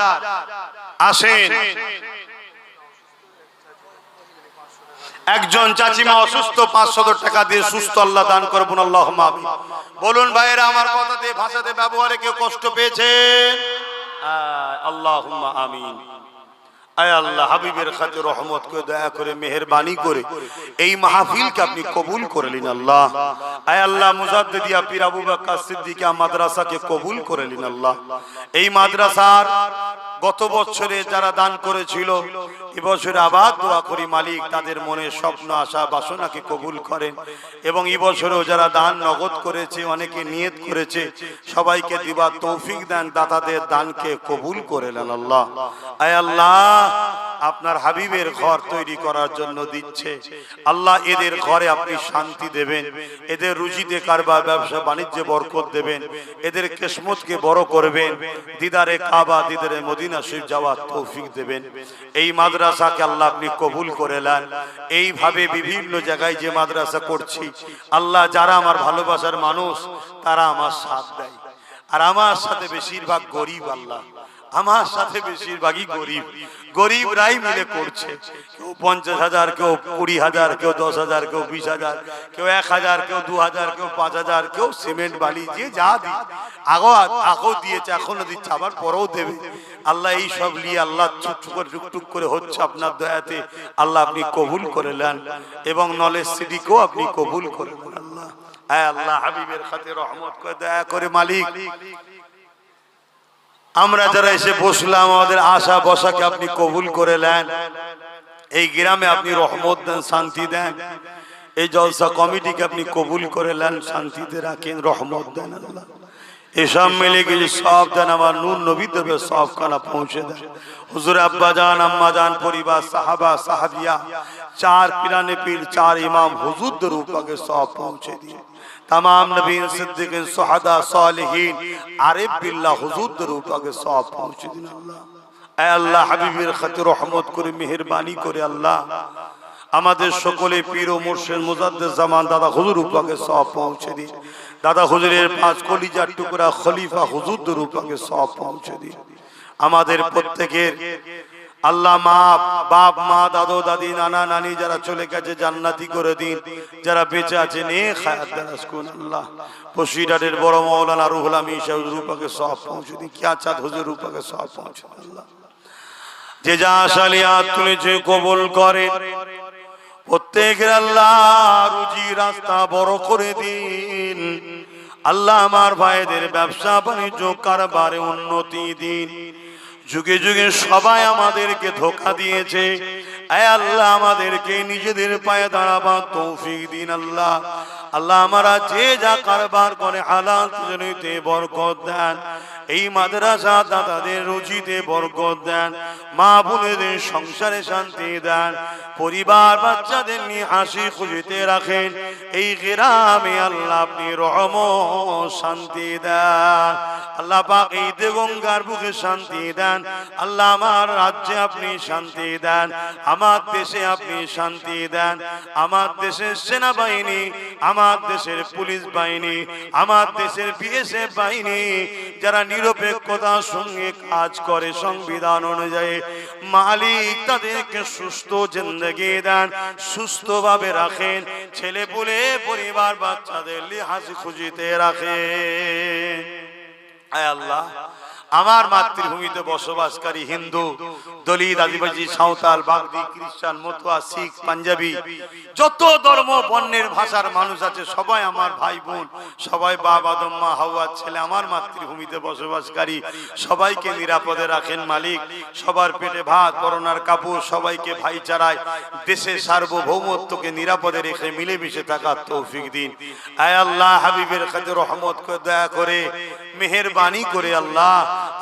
A: আসেন। একজন চাচিমা অসুস্থ, 500 টাকা দিয়ে সুস্থ আল্লাহ দান করবেন। আল্লাহুম্মা আমিন। বলুন ভাইয়েরা, আমার কথাতে ভাষাতে ব্যবহারে কেউ কষ্ট পেয়েছেন? আল্লাহুম্মা আমিন। আয় আল্লাহ, হাবিবের খাতে রহমত করে দয়া করে মেহেরবানি করে এই মাহফিলকে আপনি কবুল করে নিন আল্লাহ। আয় আল্লাহ, মুজাদ্দিদিয়া পীর আবু বকর সিদ্দিকিয়া মাদ্রাসাকে কবুল করে নিন আল্লাহ। এই মাদ্রাসার গত বছরে যারা দান করেছিল, এবছরে আবার দোয়া করি মালিক তাদের মনের স্বপ্ন আশা বাসনাকে কবুল করেন। এবং এবছরেও যারা দান নগদ করেছে, অনেকে নিয়ত করেছে, সবাইকে দিবার তৌফিক দেন, দাতাদের দানকে কবুল করে নেন আল্লাহ। আয় আল্লাহ, আপনার হাবিবের ঘর তৈরি করার জন্য দিচ্ছে আল্লাহ, এদের ঘরে আপনি শান্তি দেবেন, এদের রুজিতে কারবার ব্যবসা বাণিজ্যে বরকত দেবেন, এদের কিসমতকে বড় করবেন, দিদারে কাবা দিদারে মদিনা শরীফ যাওয়ার তৌফিক দেবেন। এই মাদ্রাসাকে আল্লাহ আপনি কবুল করে নেন। এইভাবে বিভিন্ন জায়গায় যে মাদ্রাসা করছি আল্লাহ, যারা আমার ভালোবাসার মানুষ তারা আমার সাথ দেয়, আর আমার সাথে বেশিরভাগ গরিব আল্লাহ, আমার সাথে বেশিরভাগই গরিব, গরিবরাই মিলে করছে। কেউ 50,000, কেউ 20,000, কেউ 10,000, কেউ 20,000, কেউ 1,000, কেউ 2,000, কেউ 5,000, কেউ সিমেন্ট বালি, যে যা দিই আগেও দিয়েছে, এখনো দিচ্ছে, আবার পরেও দেবে আল্লাহ। এই সব নিয়ে আল্লাহ টুকটুক করে হচ্ছে আপনার দয়াতে আল্লাহ আপনি কবুল করে নেন, এবং নলেজ সিটিকেও আপনি কবুল করে নেন আল্লাহ। আয় আল্লাহ, হাবিবের খাতে রহমত করে দয়া করে মালিক, আমরা যারা এসে বসলাম আমাদের আশা বসাকে আপনি কবুল করে নেন। এই গ্রামে আপনি রহমত দেন, শান্তি দেন। এই জলসা কমিটিকে আপনি কবুল করে নেন, শান্তিতে রাখেন, রহমত দেন আল্লাহ। এসব মিলে গেলে সব দেন, আমার নূর নবী দেবে সব খানা পৌঁছে দেন। হুজুর আব্বা জান আম্মা জান পরিবার সাহাবা সাহাবিয়া, 4 পিরানে পীর, 4 ইমাম হুজুরদের উপরে সব পৌঁছে দিয়ে, तमाम नबीन सिद्दीकीन सुहदा सालिहीन आरिफ बिल्लाह हुजूरদের উপরে সব পৌঁছে দিন আল্লাহ। আয় আল্লাহ, হাবিবের খাতে রহমত করে মেহেরবানি করে আল্লাহ আমাদের সকলে পীর ও মুর্শিদ মুজাদ্দিদ জামান দাদা হুজুর উপরে সব পৌঁছে দিন। দাদা হুজুরের 5 কলিজার টুকরা খলিফা হুজুরদের উপরে সব পৌঁছে দিন। আমাদের প্রত্যেকের আল্লাহ মা বাপ মা দাদু দাদি নানা নানি যারা চলে গেছে জান্নাতি করে দিন, যারা বেঁচে আছে নেক হায়াত দারাজ করুন আল্লাহ। পশিরাটের বড় মাওলানা রুহুল আমিন সাহেব রূপাকে সব পৌঁছে দিন, কিয়া চাঁদ হুজুর রূপাকে সব পৌঁছে দিন আল্লাহ। যে যা আশালিয়াত তুলেছে কবুল করে, প্রত্যেকের আল্লাহ রুজি রাস্তা বড় করে দিন আল্লাহ। আমার ভাইদের ব্যবসা বাণিজ্য কারবারে উন্নতি দিন। যুগে যুগে সবাই আমাদেরকে ধোঁকা দিয়েছে, আয় আল্লাহ আমাদেরকে নিজেদের পায়ে দাঁড়াবার তৌফিক দিন আল্লাহ। আল্লাহ আমরা যে যা কারবার করে হালাল রুজিতে বরকত দেন, এই মাদ্রাসা দাদাদের রুজিতে বরকত দেন, মা বোনেদের সংসারে শান্তি দেন, পরিবার বাচ্চাদের নিয়ে হাসি খুশিতে রাখেন। এই গ্রামে আল্লাহ আপনি রহমত শান্তি দেন আল্লাহ পাক, এই দেগঙ্গার বুকে শান্তি দেন আল্লাহ। আমার রাজ্যে আপনি শান্তি দেন, আমার দেশে আপনি শান্তি দেন। আমার দেশের সেনাবাহিনী, আমার দেশের পুলিশ বাহিনী, আমার দেশের বিএসএফ বাহিনী যারা নিরপেক্ষতার সঙ্গে কাজ করে সংবিধান অনুযায়ী, মালিক তাদেরকে সুস্থ জিন্দেগি দেন, সুস্থভাবে রাখেন, ছেলে পুলে পরিবার বাচ্চাদের হাসি খুশিতে রাখেন। আয় আল্লাহ, আমার মাতৃভূমিতে বসবাসকারী হিন্দু দলিত, আদিবাসী, সাঁওতাল, বাগদি, খ্রিস্টান, মতুয়া, শিখ, পাঞ্জাবি, যত ধর্ম বর্ণের ভাষার মানুষ আছে সবাই আমার ভাই বোন, সবাই বাপ আদম মা হাওয়ার ছেলে, আমার মাতৃভূমিতে বসবাসকারী। সবাইকে নিরাপদে রাখেন মালিক, সবার পেটে ভাত, পরনার কাপড়, সবাইকে ভাইচারায় দেশের সার্বভৌমত্বকে নিরাপদে রেখে মিলেমিশে থাকার তৌফিক দিন। আয় আল্লাহ, হাবিবের কাছে রহমত করে দয়া করে মেহেরবানি করে আল্লাহ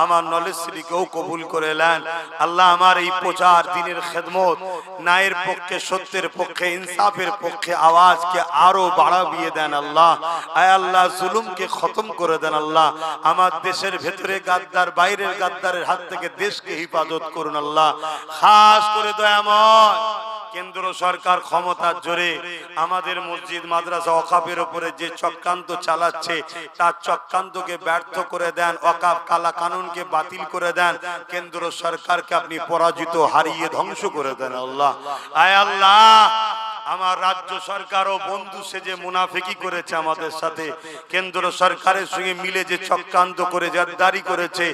A: আমার নলেজ সিটিকেও কবুল করে নেন। আল্লাহ আমার এই প্রচার দিনের খেদমত, ন্যায়ের পক্ষে, সত্যের পক্ষে, ইনসাফের পক্ষে আওয়াজকে আরো বাড়াবিয়ে দেন আল্লাহ। আয় আল্লাহ, জুলুমকে খতম করে দেন আল্লাহ। আমার দেশের ভেতরে গাদ্দার, বাইরের গাদ্দারের হাত থেকে দেশকে হেফাজত করুন আল্লাহ। খাস করে দয়াময় কেন্দ্র সরকার ক্ষমতার জোরে আমাদের মসজিদ মাদ্রাসা ওয়াকাফের উপরে যে চক্রান্ত চালাচ্ছে তার চক্রান্তকে ব্যর্থ করে দেন, ওয়াকাফ কালা কানুনকে বাতিল করে দেন, কেন্দ্র সরকারকে আপনি পরাজিত, হারিয়ে ধ্বংস করে দেন আল্লাহ। আয় আল্লাহ, আমার রাজ্য সরকারও বন্ধু সেজে মুনাফিকি করেছে আমাদের সাথে, কেন্দ্র সরকারের সঙ্গে মিলে যে চক্রান্ত করে জারদারি করেছে,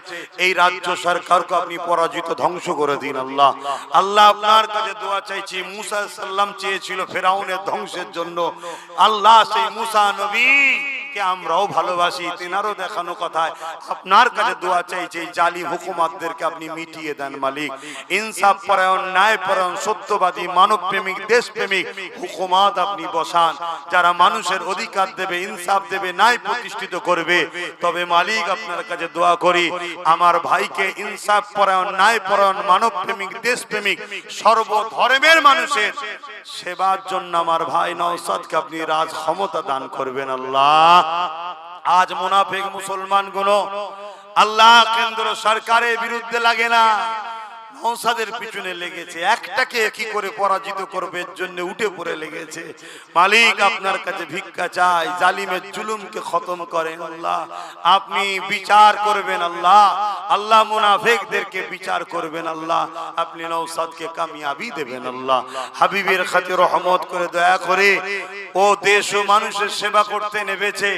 A: এই রাজ্য সরকারকে আপনি পরাজিত, ধ্বংস করে দিন আল্লাহ। আল্লাহ আপনার কাছে দোয়া চাইছি, মুসা আলাইহিস সালাম চেয়েছিল ফেরাউনের ধ্বংসের জন্য, আল্লাহ সেই মুসা নবী কে আমরাও ভালোবাসি, তেনারও দেখানো কথায় আপনার কাছে দোয়া চাইছি, এই জালিম হুকুমাতদেরকে আপনি মিটিয়ে দেন মালিক। ইনসাফ পরায়ণ, ন্যায় পরায়ণ, সত্যবাদী, মানব প্রেমিক, দেশ প্রেমিক হুকুমাত আপনি বসান, যারা মানুষের অধিকার দেবে, ইনসাফ দেবে, ন্যায় প্রতিষ্ঠিত করবে। তবে মালিক আপনার কাছে দোয়া করি, আমার ভাইকে ইনসাফ পরায়ণ, ন্যায় পরায়ণ, মানব প্রেমিক, দেশ প্রেমিক, সর্বধর্মের মানুষের সেবার জন্য আমার ভাই নওশাদকে আপনি রাজ ক্ষমতা দান করবেন আল্লাহ। আজ মুনাফিক মুসলমান গুলো আল্লাহ কেন্দ্র সরকারের বিরুদ্ধে লাগে না, নওশাদের পিছনে লেগেছে, একটাকে কি করে পরাজিত করবে এর জন্য উঠে পড়ে লেগেছে। মালিক আপনার কাছে ভিক্ষা চাই, জালিমের জুলুমকে খতম করেন আল্লাহ, আপনি বিচার করবেন আল্লাহ। আল্লাহ মুনাফিকদেরকে বিচার করবেন আল্লাহ, আপনি নওশাদকে কামিয়াবি দেবেন আল্লাহ। হাবিবের খাতে রহমত করে দয়া করে ও দেশ ও মানুষের সেবা করতে নেমেছে,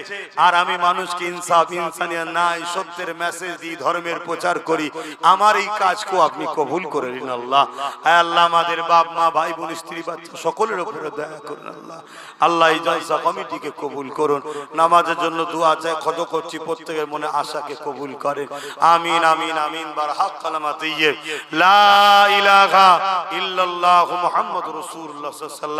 A: আর আমি মানুষকে ইনসাফ, ইনসানিয়ত, ন্যায়, সত্যের মেসেজ দিই, ধর্মের প্রচার করি, আমার এই কাজকে আপনি কবুল করে নিন আল্লাহ। আয় আল্লাহ, আমাদের বাপ মা, ভাই বোন, স্ত্রী বাচ্চা সকলের উপরে দয়া করুন আল্লাহ। আল্লাহ এই জলসা কমিটিকে কবুল করুন, নামাজের জন্য দোয়া চাই, খত করছি, প্রত্যেকের মনে আশাকে কবুল করেন। আমিন আমিন আমিন। বারহাক কালামা তাইয়্যিব লা ইলাহা ইল্লাল্লাহু মুহাম্মাদুর রাসূলুল্লাহ সাল্লাল্লাহু আলাইহি ওয়াসাল্লাম।